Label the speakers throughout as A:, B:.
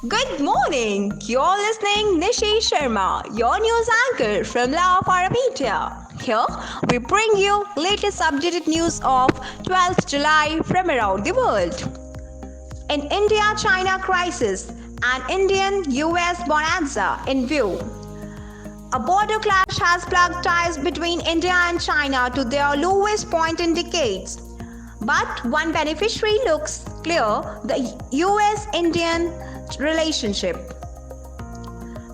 A: Good morning. You're listening Nishi Sharma, your news anchor from La Parapedia. Here we bring you latest updated news of 12th July from around the world. In India-China crisis, an Indian-US bonanza in view. A border clash has plugged ties between India and China to their lowest point in decades. But one beneficiary looks clear: the US-Indian relationship.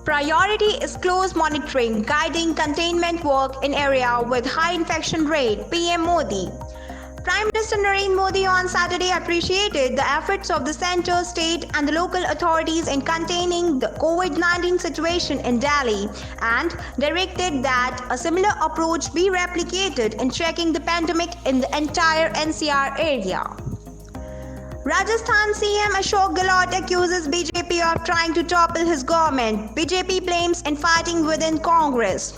A: Priority is close monitoring, guiding containment work in area with high infection rate, PM Modi. Prime Minister Narendra Modi on Saturday appreciated the efforts of the centre, state and the local authorities in containing the COVID-19 situation in Delhi and directed that a similar approach be replicated in checking the pandemic in the entire NCR area. Rajasthan CM Ashok Gehlot accuses BJP of trying to topple his government. BJP blames infighting within Congress.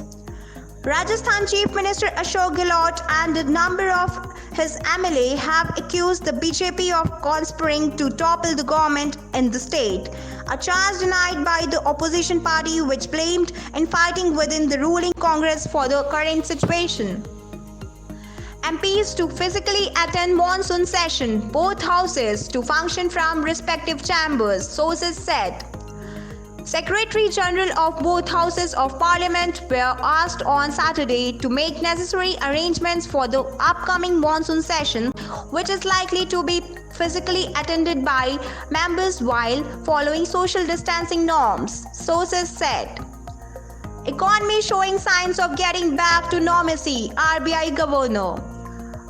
A: Rajasthan Chief Minister Ashok Gehlot and a number of his MLA have accused the BJP of conspiring to topple the government in the state, a charge denied by the opposition party which blamed infighting within the ruling Congress for the current situation. MPs to physically attend monsoon session, both houses to function from respective chambers, sources said. Secretary General of both houses of Parliament were asked on Saturday to make necessary arrangements for the upcoming monsoon session, which is likely to be physically attended by members while following social distancing norms, sources said. Economy showing signs of getting back to normalcy, RBI Governor.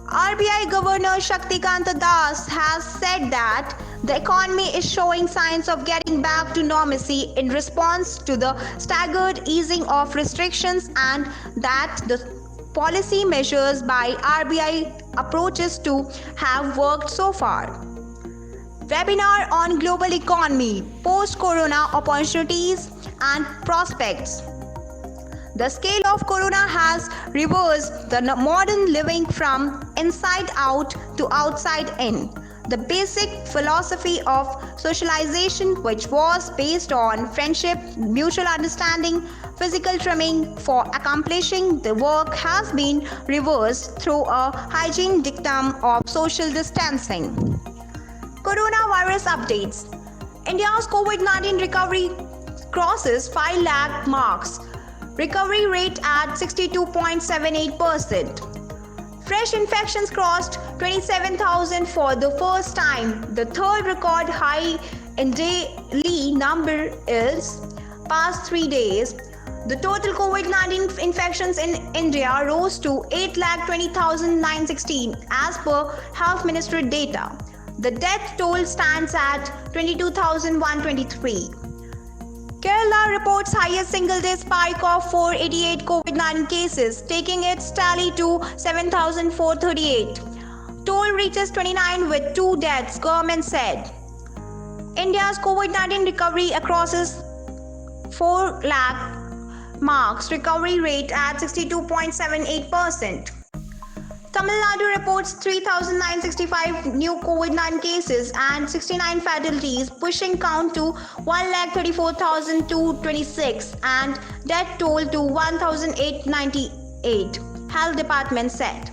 A: RBI Governor Shaktikanta Das has said that the economy is showing signs of getting back to normalcy in response to the staggered easing of restrictions and that the policy measures by RBI approaches to have worked so far. Webinar on global economy, post-corona opportunities and prospects. The scale of corona has reversed the modern living from inside out to outside in. The basic philosophy of socialization, which was based on friendship, mutual understanding, physical trimming for accomplishing the work, has been reversed through a hygiene dictum of social distancing. Coronavirus updates. India's COVID-19 recovery crosses 5 lakh marks. Recovery rate at 62.78%. Fresh infections crossed 27,000 for the first time. The third record high in daily number is past 3 days. The total COVID-19 infections in India rose to 8,20,916 as per Health Ministry data. The death toll stands at 22,123. Kerala reports highest single-day spike of 488 COVID-19 cases, taking its tally to 7,438. Toll reaches 29 with 2 deaths, government said. India's COVID-19 recovery crosses 4 lakh marks, recovery rate at 62.78%. Tamil Nadu reports 3,965 new COVID-19 cases and 69 fatalities, pushing count to 1,34,226 and death toll to 1,898, Health Department said.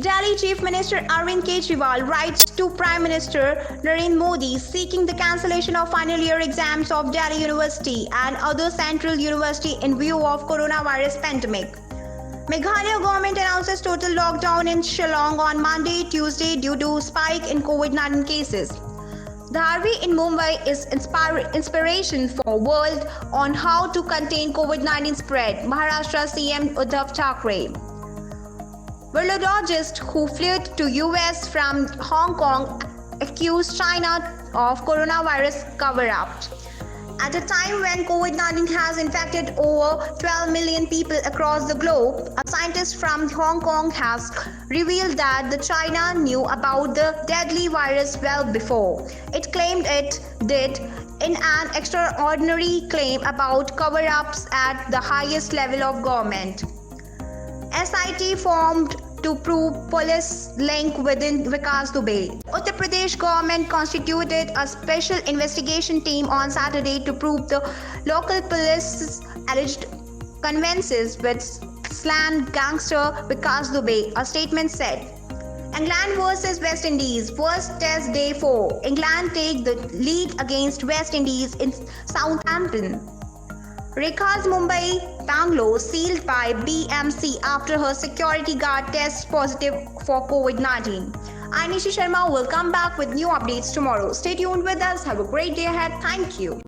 A: Delhi Chief Minister Arvind Kejriwal writes to Prime Minister Narendra Modi seeking the cancellation of final year exams of Delhi University and other central university in view of coronavirus pandemic. Meghalaya government announces total lockdown in Shillong on Monday, Tuesday due to spike in COVID-19 cases. Dharvi in Mumbai is inspiration for world on how to contain COVID-19 spread, Maharashtra CM Uddhav Thackeray. Virologist who fled to US from Hong Kong accused China of coronavirus cover-up. At a time when COVID-19 has infected over 12 million people across the globe, a scientist from Hong Kong has revealed that the China knew about the deadly virus well before it claimed it did, in an extraordinary claim about cover-ups at the highest level of government. SIT formed to prove police link within Vikas Dubey. Uttar Pradesh government constituted a special investigation team on Saturday to prove the local police's alleged conveyances with slam gangster Vikas Dubey, a statement said. England vs West Indies, first test day 4. England take the lead against West Indies in Southampton. Rekha's Mumbai bungalow sealed by BMC after her security guard tests positive for COVID-19. I'm Nishi Sharma will come back with new updates tomorrow. Stay tuned with us. Have a great day ahead. Thank you.